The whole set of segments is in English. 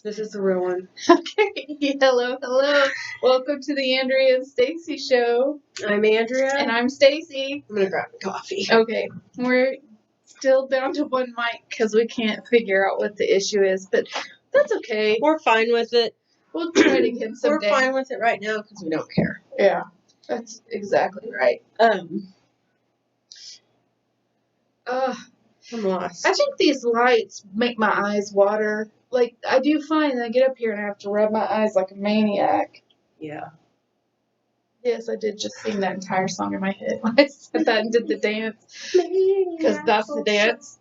This is the real one. Okay. Hello. Welcome to the Andrea and Stacy show. I'm Andrea. And I'm Stacy. I'm going to grab a coffee. Okay. We're still down to one mic because we can't figure out what the issue is, but that's okay. We're fine with it. We'll try it again someday. We're fine with it right now because we don't care. Yeah. That's exactly right. I'm lost. I think these lights make my eyes water. Like, I do find that I get up here and I have to rub my eyes like a maniac. Yeah. Yes, I did just sing that entire song in my head when I said that and did the dance. Because that's the dance.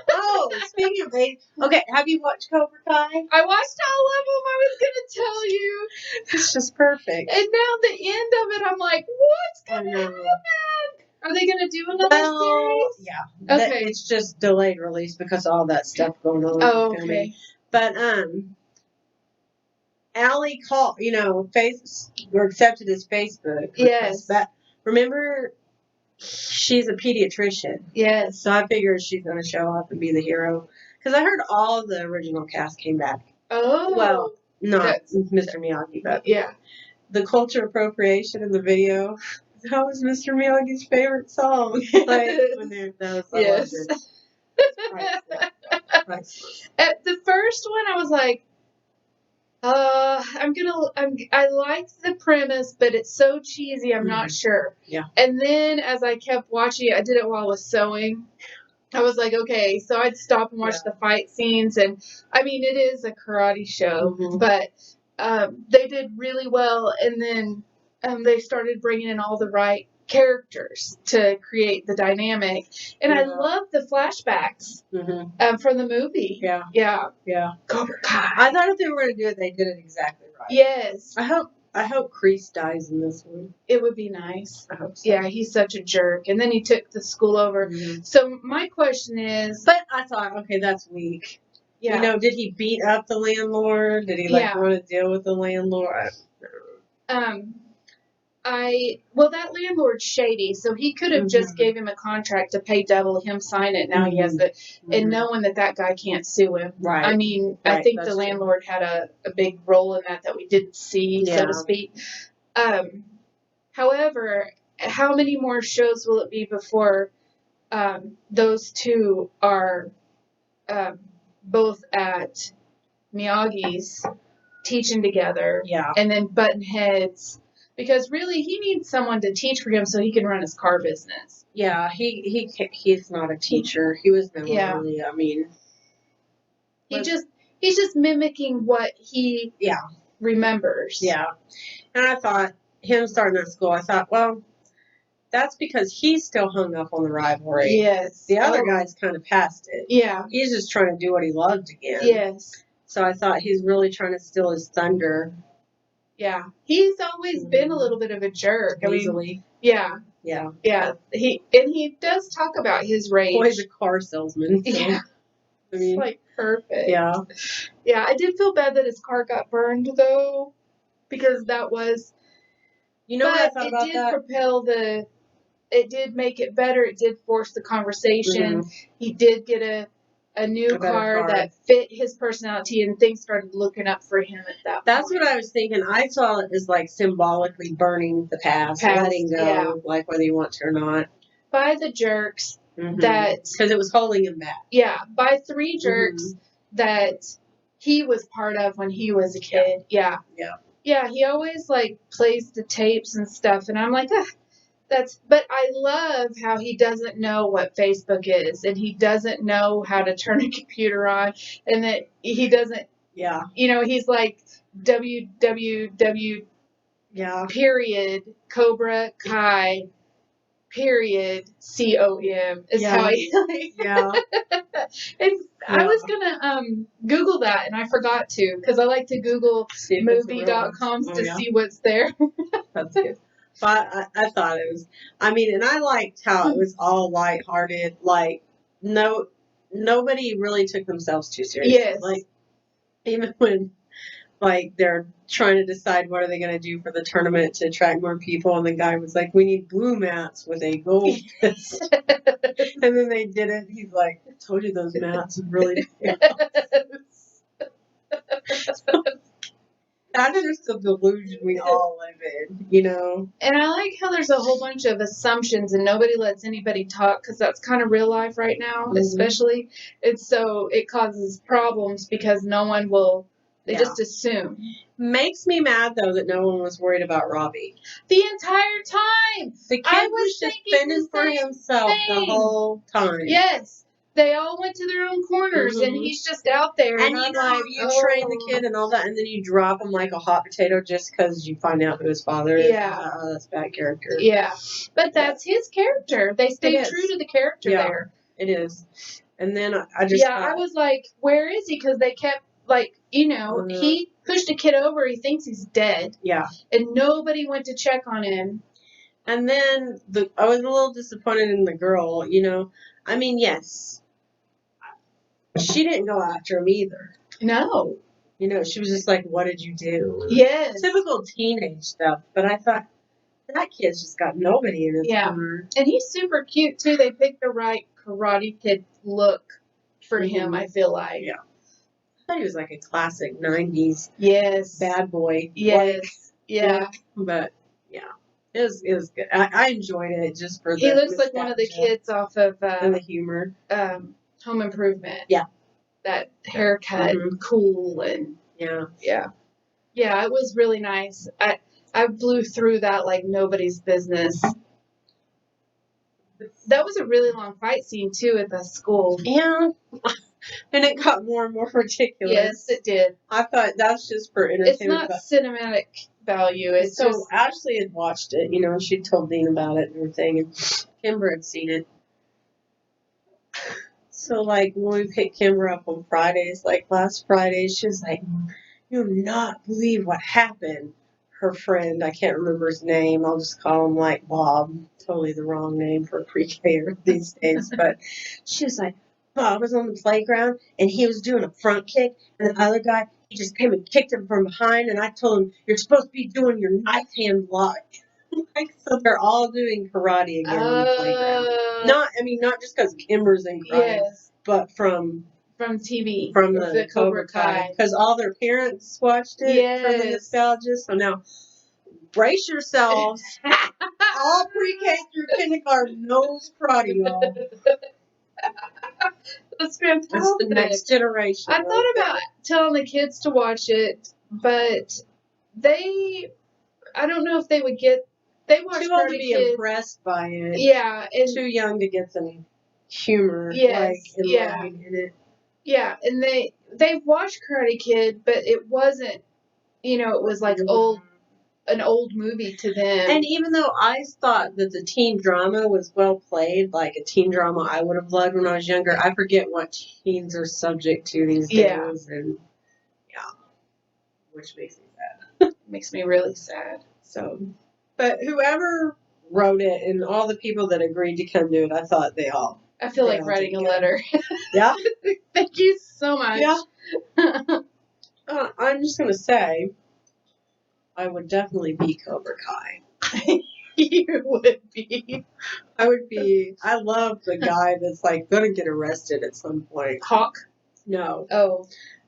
Oh, speaking of baby. Okay, have you watched Cobra Kai? I watched all of them. I was going to tell you. It's just perfect. And now the end of it, I'm like, what's going to happen? Are they going to do another series? Yeah. Okay. It's just delayed release because of all that stuff going on. Oh, okay. But, Allie called, or accepted his Facebook. Yes. But remember, she's a pediatrician. Yes. So I figured she's going to show up and be the hero. Because I heard all the original cast came back. Oh. Well, not Mr. Miyagi, but yeah. The culture appropriation in the video. That was Mr. Miyagi's favorite song. That was yes. Priceless. At the first one, I was like, I liked the premise, but it's so cheesy, I'm not sure. Yeah. And then as I kept watching, I did it while I was sewing. I was like, okay, so I'd stop and watch the fight scenes, and I mean, it is a karate show, but they did really well, and then they started bringing in all the right characters to create the dynamic, and I love the flashbacks from the movie. Yeah. Cobra Kai. I thought if they were going to do it, they did it exactly right. Yes. I hope Kreese dies in this one. It would be nice. I hope so. Yeah, he's such a jerk, and then he took the school over. So my question is, but I thought, okay, that's weak. Yeah. Did he beat up the landlord? Did he want to deal with the landlord? That landlord's shady, so he could have just gave him a contract to pay double, him sign it, now he has it, and knowing that guy can't sue him. Right. I mean, I think the landlord had a big role in that we didn't see, so to speak. However, how many more shows will it be before those two are both at Miyagi's teaching together, and then button heads? Because really, he needs someone to teach for him so he can run his car business. Yeah, he's not a teacher. He was never really. I mean, he's just mimicking what he remembers. Yeah, and I thought him starting that school. I thought, well, that's because he's still hung up on the rivalry. Yes, the other guy's kind of past it. Yeah, he's just trying to do what he loved again. Yes. So I thought he's really trying to steal his thunder. Yeah, he's always been a little bit of a jerk. Easily. Yeah. He does talk about his rage. Well, he's a car salesman. So. Yeah, I mean, it's like perfect. Yeah. I did feel bad that his car got burned though, because that was. What I thought about that? It did make it better. It did force the conversation. He did get a new car that fit his personality, and things started looking up for him at that point. That's what I was thinking. I saw it as like symbolically burning the past letting go, like whether you want to or not. By the jerks that... Because it was holding him back. Yeah, by 3 jerks that he was part of when he was a kid. Yeah, he always plays the tapes and stuff, and I'm like, but I love how he doesn't know what Facebook is, and he doesn't know how to turn a computer on, and that he doesn't. Yeah. He's like www. Period Cobra Kai. Period COM is how he. And I was gonna Google that, and I forgot to, because I like to Google movie.coms to see what's there. That's good. But I thought it was, and I liked how it was all lighthearted. Like, nobody really took themselves too seriously. Yes. Like, even when, they're trying to decide what are they going to do for the tournament to attract more people, and the guy was like, we need blue mats with a gold fist. And then they did it. He's like, I told you those mats would really That's just the delusion we all live in, you know? And I like how there's a whole bunch of assumptions and nobody lets anybody talk because that's kind of real life right now, especially. And so it causes problems because no one will, they just assume. Makes me mad, though, that no one was worried about Robbie. The entire time! The kid was just fending for himself the whole time. Yes. They all went to their own corners, and he's just out there. And you know, you train the kid and all that, and then you drop him like a hot potato just because you find out who his father is. Yeah. Oh, that's bad character. Yeah. But that's his character. They stayed true to the character there. It is. And then I just I was like, where is he? Because they kept, like, you know, he pushed a kid over. He thinks he's dead. Yeah. And nobody went to check on him. And then I was a little disappointed in the girl, you know. I mean, yes. She didn't go after him either. No. You know, she was just like, what did you do? Yes. Typical teenage stuff. But I thought, that kid's just got nobody in his corner. And he's super cute, too. They picked the right Karate Kid look for him, I feel like. Yeah. I thought he was like a classic 90s bad boy. Yes. Look. But, yeah. It was good. I enjoyed it just for the He looks like one of the kids off of... and the humor. Home Improvement. Yeah. That haircut, cool, and... Yeah. Yeah, it was really nice. I blew through that like nobody's business. That was a really long fight scene, too, at the school. Yeah. And it got more and more ridiculous. Yes, it did. I thought that's just for entertainment. It's not cinematic value. It's so just... Ashley had watched it, you know, and she told Dean about it and everything, and Kimber had seen it. So, like, when we picked Kimber up on Fridays, like last Friday, she was like, you'll not believe what happened. Her friend, I can't remember his name, I'll just call him, like, Bob. Totally the wrong name for a pre-K these days. But she was like, Bob was on the playground, and he was doing a front kick, and the other guy, he just came and kicked him from behind, and I told him, you're supposed to be doing your knife hand block. Like, so they're all doing karate again on the playground. Not just because Kimber's in karate, but from TV. From the Cobra Kai. Because all their parents watched it for the nostalgia. So now, brace yourselves. All pre-K through kindergarten knows karate, y'all. That's fantastic. It's the next generation. I thought about telling the kids to watch it, but I don't know if they would get... They watch too old to be impressed by it. Yeah. And too young to get some humor line in it. Yeah, and they watched Karate Kid, but it wasn't, you know, it was like an old movie to them. And even though I thought that the teen drama was well played, like a teen drama I would have loved when I was younger, I forget what teens are subject to these days. And which makes me sad. Makes me really sad. So, but whoever wrote it and all the people that agreed to come do it, I thought I feel like writing a letter. Yeah? Thank you so much. Yeah. I'm just going to say, I would definitely be Cobra Kai. You would be. I would be. I love the guy that's like going to get arrested at some point. Hawk? No. Oh.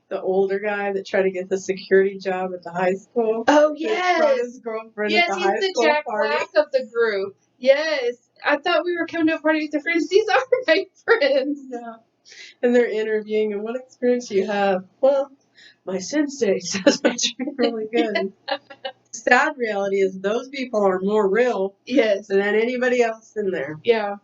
The older guy that tried to get the security job at the high school. Oh, yes. Brought his girlfriend at the high school party. Yes, he's the Jack Black of the group. Yes. I thought we were coming to a party with the friends. These are my friends. Yeah. And they're interviewing, and what experience do you have? Well, my sensei says my treat really good. Sad reality is those people are more real than anybody else in there. Yeah.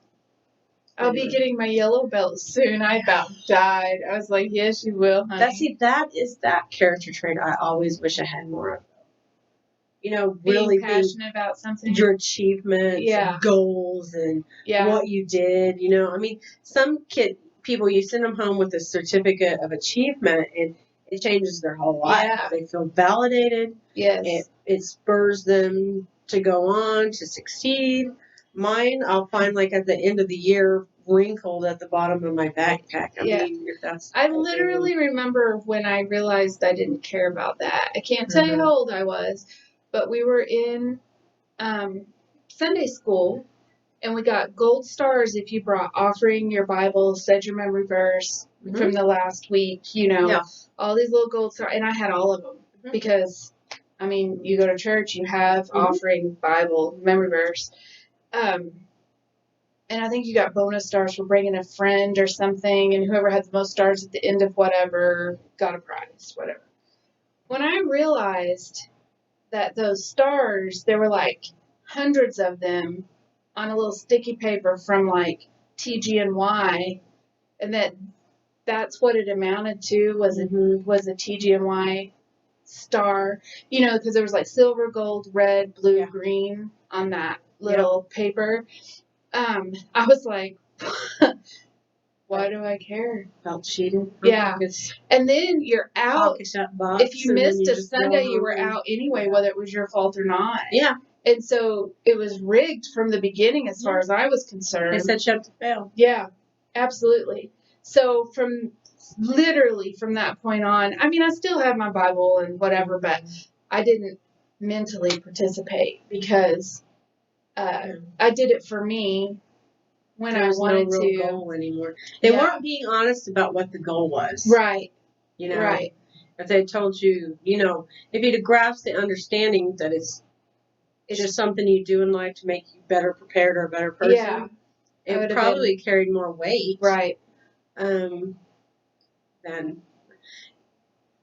I'll be getting my yellow belt soon. I about died. I was like, yes, you will, honey. That is that character trait I always wish I had more of. You know, being really passionate about something. Your achievements and goals and what you did. You know, I mean, some people, you send them home with a certificate of achievement and it changes their whole life. Yeah. They feel validated. Yes. It spurs them to go on, to succeed. Mine, I'll find like at the end of the year, wrinkled at the bottom of my backpack. I mean, if that's... I literally remember when I realized I didn't care about that. I can't tell you how old I was, but we were in Sunday school, And we got gold stars if you brought offering, your Bible, said your memory verse from the last week, you know, all these little gold stars. And I had all of them because, I mean, you go to church, you have offering, Bible, memory verse. And I think you got bonus stars for bringing a friend or something. And whoever had the most stars at the end of whatever got a prize, whatever. When I realized that those stars, there were like hundreds of them on a little sticky paper from like TGNY, and that's what it amounted to was a TGNY star, you know, because there was like silver, gold, red, blue, green on that little paper. I was like, why do I care? Felt cheated. Yeah. And then you're out. If you missed a Sunday, you were out anyway, whether it was your fault or not. Yeah. And so it was rigged from the beginning as far as I was concerned. They set you up to fail. Yeah, absolutely. So literally from that point on, I mean, I still have my Bible and whatever, but I didn't mentally participate because I did it for me when I wanted no real goal anymore. They weren't being honest about what the goal was. Right. You know? Right. If they told you, you know, if you'd have grasped the understanding that it's just something you do in life to make you better prepared or a better person, it would probably carried more weight. Right. Then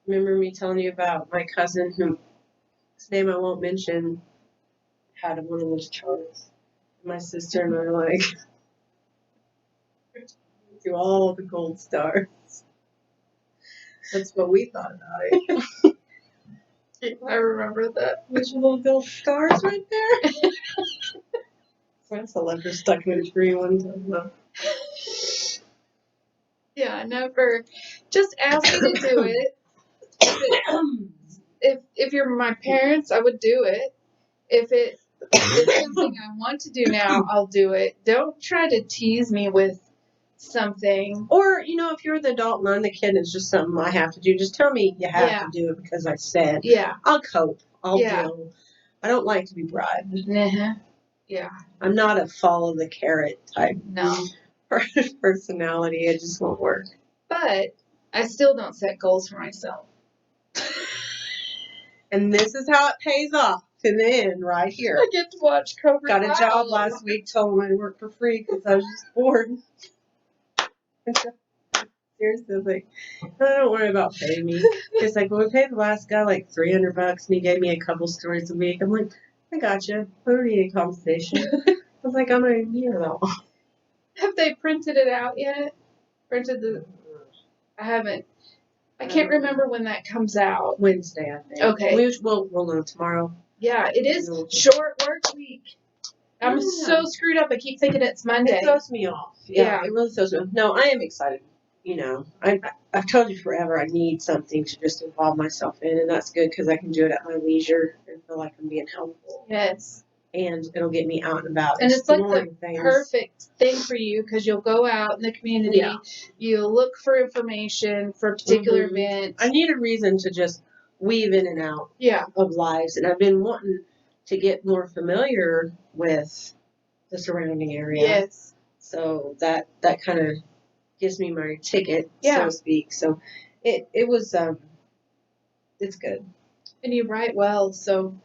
remember me telling you about my cousin whose name I won't mention had one of those charts. My sister and I are like through all the gold stars. That's what we thought about it. I remember that. Which little gold stars right there? That's a leper stuck in a tree one time. Yeah, I never. Just ask me to do it. If you're my parents, I would do it. If it's something I want to do now, I'll do it. Don't try to tease me with something. Or, you know, if you're the adult and I'm the kid and it's just something I have to do, just tell me you have to do it because I said. Yeah. I'll cope. I'll deal. I don't like to be bribed. Yeah. I'm not a follow the carrot type personality. It just won't work. But I still don't set goals for myself. And this is how it pays off to the end right here. I get to watch Cobra Got a job last week, told them I'd work for free because I was just bored. Seriously, I was like, don't worry about paying me. It's like, well, we paid the last guy like $300 and he gave me a couple stories a week. I'm like, I got you. I don't need any compensation. I was like, I'm not even here though. Have they printed it out yet? I haven't. I can't remember when that comes out. Wednesday, I think. Okay. We'll know tomorrow. Yeah, it is short work week. I'm so screwed up. I keep thinking it's Monday. It throws me off. Yeah, it really throws me off. No, I am excited. You know, I've told you forever I need something to just involve myself in, and that's good because I can do it at my leisure and feel like I'm being helpful. Yes. And it'll get me out and about. And it's like the perfect thing for you because you'll go out in the community, you'll look for information for particular events. I need a reason to just weave in and out of lives, and I've been wanting to get more familiar with the surrounding area. Yes. So that kind of gives me my ticket, so to speak. So it was it's good. And you write well, so.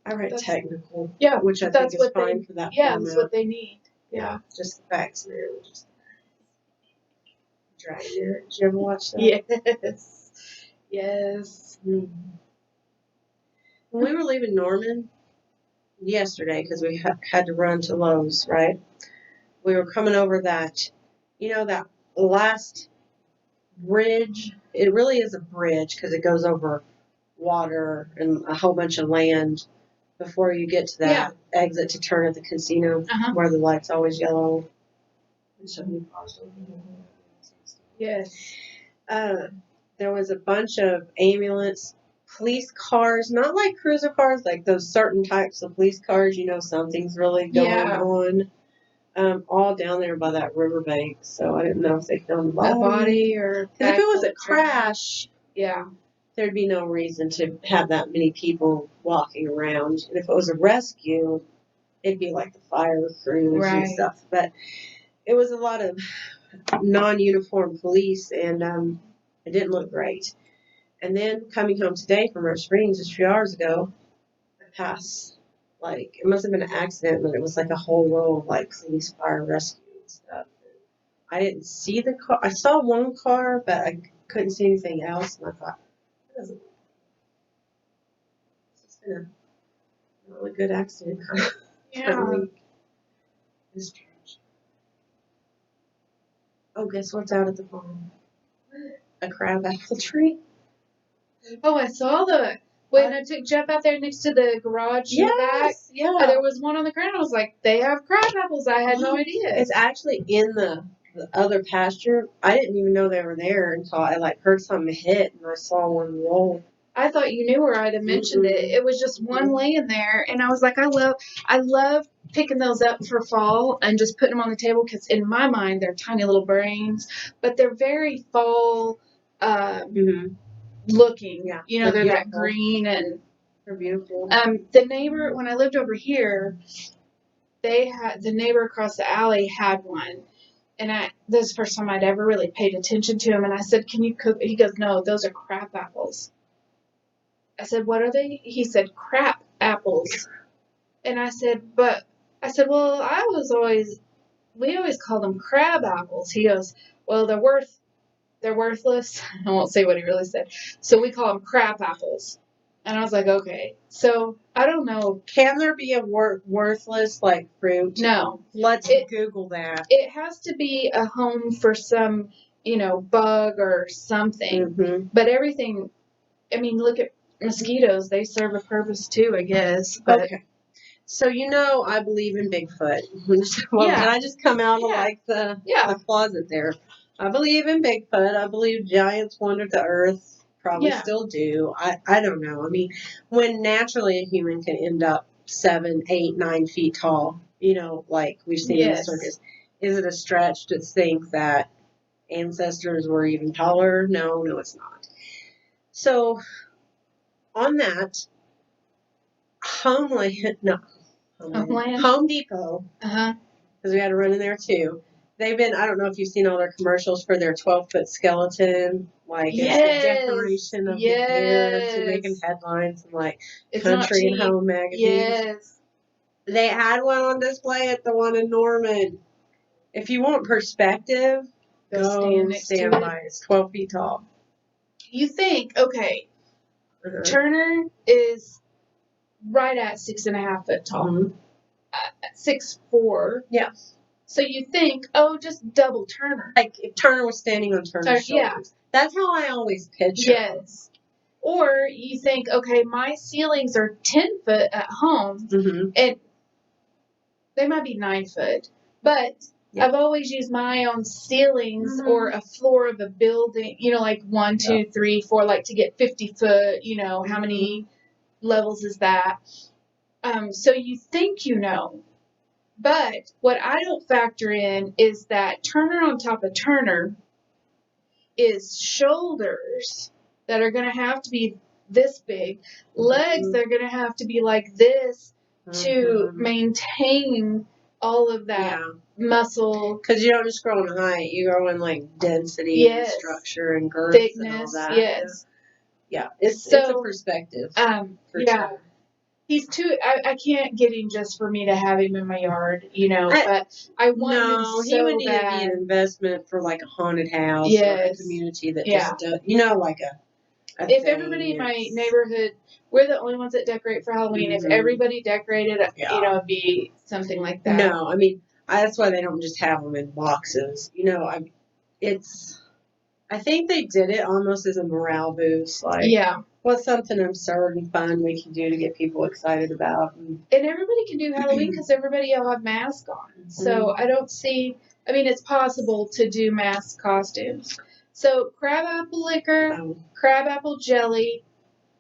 I write technical. Yeah, which I think is fine for that. Yeah, that's what they need. Yeah. Just the facts, man. Just Dragnet. Did you ever watch that? Yes. Yes. When we were leaving Norman yesterday, because we had to run to Lowe's, right? We were coming over that, you know, that last bridge. It really is a bridge because it goes over water and a whole bunch of land before you get to that exit to turn at the casino where the light's always yellow. Yes. There was a bunch of ambulance, police cars, not like cruiser cars, like those certain types of police cars, you know, something's really going on. All down there by that riverbank. So I didn't know if they filmed the body or. If it was a crash, there'd be no reason to have that many people walking around. And if it was a rescue, it'd be like the fire crews Right. and stuff. But it was a lot of non-uniform police, and it didn't look great. And then coming home today from Rose Springs just a few hours ago, I passed, like, it must have been an accident, but it was like a whole row of like police, fire, rescue and stuff. I didn't see the car. I saw one car, but I couldn't see anything else. And I thought, that doesn't look it's been a really good accident. Yeah. It's strange. Oh, guess what's out at the farm? A crab apple tree. Oh, I saw when I took Jeff out there next to the garage in the back. Yeah. There was one on the ground. I was like, they have crab apples. I had no idea. It's actually in the other pasture. I didn't even know they were there until I like heard something hit and I saw one roll. I thought you knew, or I'd have mentioned it. It was just one laying there, and I was like, I love picking those up for fall and just putting them on the table because in my mind they're tiny little brains, but they're very fall looking. Yeah, you know, they're that green and they're beautiful. The neighbor, when I lived over here, the neighbor across the alley had one. And this is the first time I'd ever really paid attention to him. And I said, can you cook? He goes, no, those are crap apples. I said, what are they? He said, crap apples. And I said, well, we always call them crab apples. He goes, well, they're worthless. I won't say what he really said. So we call them crap apples. And I was like, okay. So I don't know. Can there be a worthless like fruit? No. Let's Google that. It has to be a home for some, bug or something. Mm-hmm. But everything, I mean, look at mosquitoes. They serve a purpose too, I guess. But, okay. So I believe in Bigfoot. Well, did I just come out of like the closet there? I believe in Bigfoot. I believe giants wandered the earth. Probably still do. I don't know. I mean, when naturally a human can end up 7, 8, 9 feet tall, like we've seen in the circus, is it a stretch to think that ancestors were even taller? No, it's not. So on that, Home Depot, because we had to run in there too. They've been, I don't know if you've seen all their commercials for their 12-foot skeleton. Like, it's the decoration of the year. They're making headlines and like Country and Home magazines. Yes. They had one on display at the one in Norman. If you want perspective, go stand by it. It's 12 feet tall. You think, okay, Turner is right at 6.5 foot tall. Mm-hmm. 6'4". Yeah. So you think, just double Turner. Like if Turner was standing on Turner's shoulders. Yeah. That's how I always picture. Yes. Or you think, okay, my ceilings are 10 foot at home, and they might be 9 foot, but I've always used my own ceilings or a floor of a building, like 1, 2, 3, 4, like to get 50 foot, how many levels is that? So you think but what I don't factor in is that Turner on top of Turner is shoulders that are going to have to be this big, legs that are going to have to be like this to maintain all of that muscle. Because you don't just grow in height, you grow in like density and structure and girth, thickness, and all that. Yes. Yeah. It's a perspective. Sure. He's too. I can't get him just for me to have him in my yard, but I want him so he would need to be an investment for like a haunted house or a community that just does, like a if everybody in my neighborhood, we're the only ones that decorate for Halloween. If everybody decorated, it'd be something like that. No, I mean, that's why they don't just have them in boxes. I think they did it almost as a morale boost. Like, what's something absurd and fun we can do to get people excited about? And everybody can do Halloween because everybody will have masks on. So I don't see, it's possible to do mask costumes. So crab apple liquor, crab apple jelly,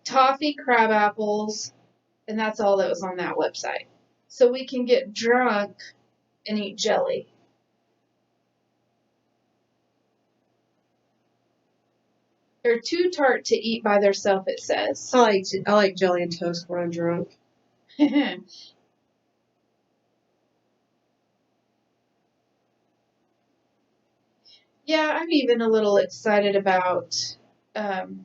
toffee crab apples, and that's all that was on that website. So we can get drunk and eat jelly. They're too tart to eat by themselves, it says. I like jelly and toast when I'm drunk. Yeah, I'm even a little excited about, well,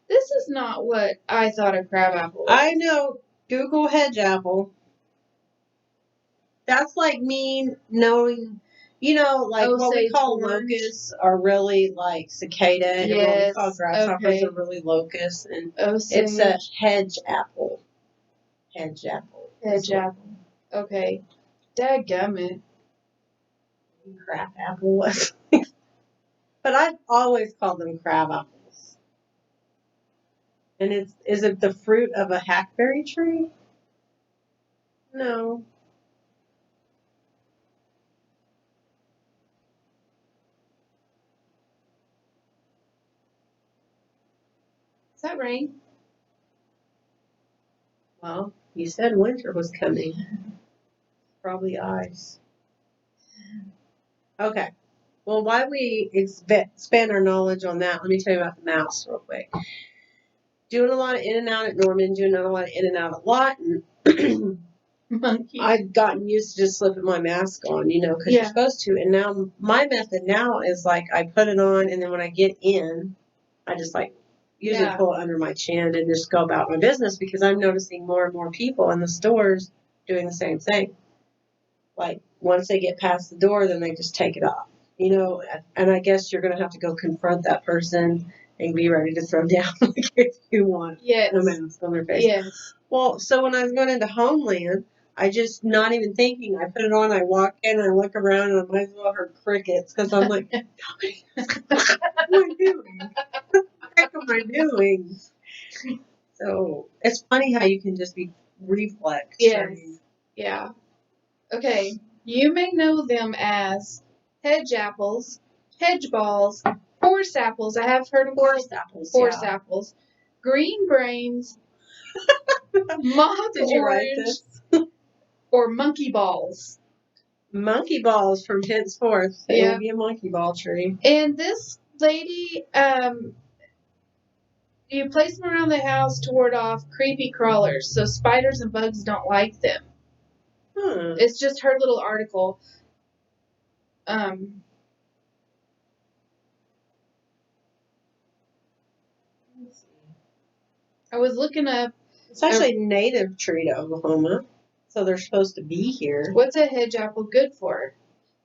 this is not what I thought a crabapple was. I know. Google hedge apple. That's like me knowing, like what we Osage call orange. locusts are really like cicada, and what we call Yes, grasshoppers okay. are really locusts, and Osage. it's a hedge apple. Hedge apple. Hedge apple. Okay. Dadgummit. Crab apple was. But I've always called them crab apples. And is it the fruit of a hackberry tree? No. Is that rain? Well, you said winter was coming. Probably ice. Okay. Well, while we expand our knowledge on that, let me tell you about the mouse real quick. Doing a lot of in and out at Norman, doing a lot of in and out at Lawton. Monkey. I've gotten used to just slipping my mask on, because you're supposed to. And now my method now is like I put it on, and then when I get in, I just like usually pull it under my chin and just go about my business, because I'm noticing more and more people in the stores doing the same thing. Like once they get past the door, then they just take it off, and I guess you're going to have to go confront that person and be ready to throw down if you want a mask on their face. Yes. Well, so when I was going into Homeland, I just, not even thinking, I put it on, I walk in, I look around, and I might as well heard crickets, because I'm like, what am I doing? What the heck am I doing? So, it's funny how you can just be reflex. Yes. Yeah. Okay. You may know them as hedge apples, hedge balls, horse apples. I have heard of Horse apples. Horse apples. Green brains, moth Did you write orange, this? or monkey balls. Monkey balls from henceforth. It will be a monkey ball tree. And this lady, you place them around the house to ward off creepy crawlers, so spiders and bugs don't like them. It's just her little article. I was looking up. It's actually a native tree to Oklahoma, so they're supposed to be here. What's a hedge apple good for?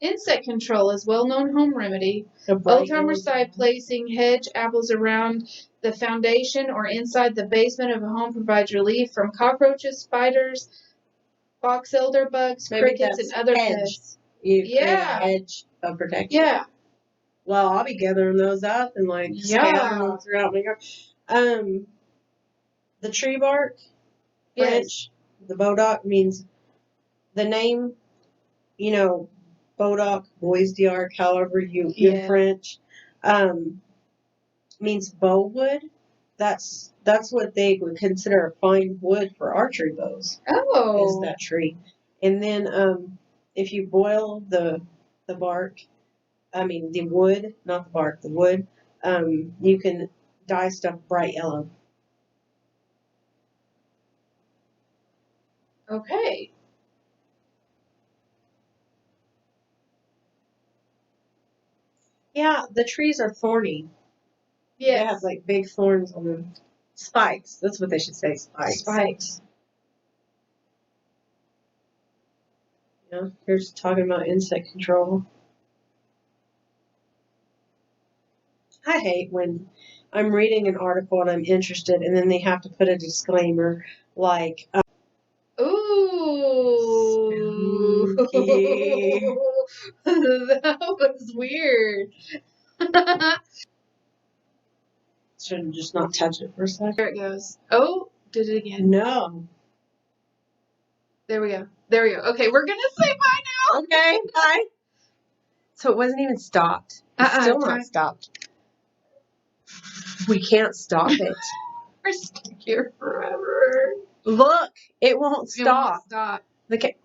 Insect control is well-known home remedy. Old-timers say placing hedge apples around the foundation or inside the basement of a home provides relief from cockroaches, spiders, box elder bugs, crickets, and other pests. You create a hedge of protection. Yeah. Well, I'll be gathering those up and scattering them throughout my yard. The tree bark, French, the bodock means the name, bodock, bois d'arc, however you're French, means bow wood. That's what they would consider a fine wood for archery bows. Oh. Is that tree. And then if you boil the bark, the wood, not the bark, the wood, you can dye stuff bright yellow. Okay. Yeah, the trees are thorny. Yes. They have big thorns on them. Spikes. That's what they should say. Spikes. Yeah, here's talking about insect control. I hate when I'm reading an article and I'm interested, and then they have to put a disclaimer like, ooh, spooky. That was weird. Should just not touch it for a second. There it goes. Oh, did it again. No. There we go. Okay, we're going to say bye now. Okay, bye. So it wasn't even stopped. It's still not stopped. We can't stop it. We're stuck here forever. Look, it won't stop. It won't stop. Okay.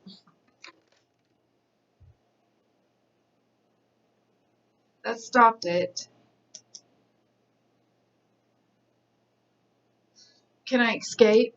That stopped it. Can I escape?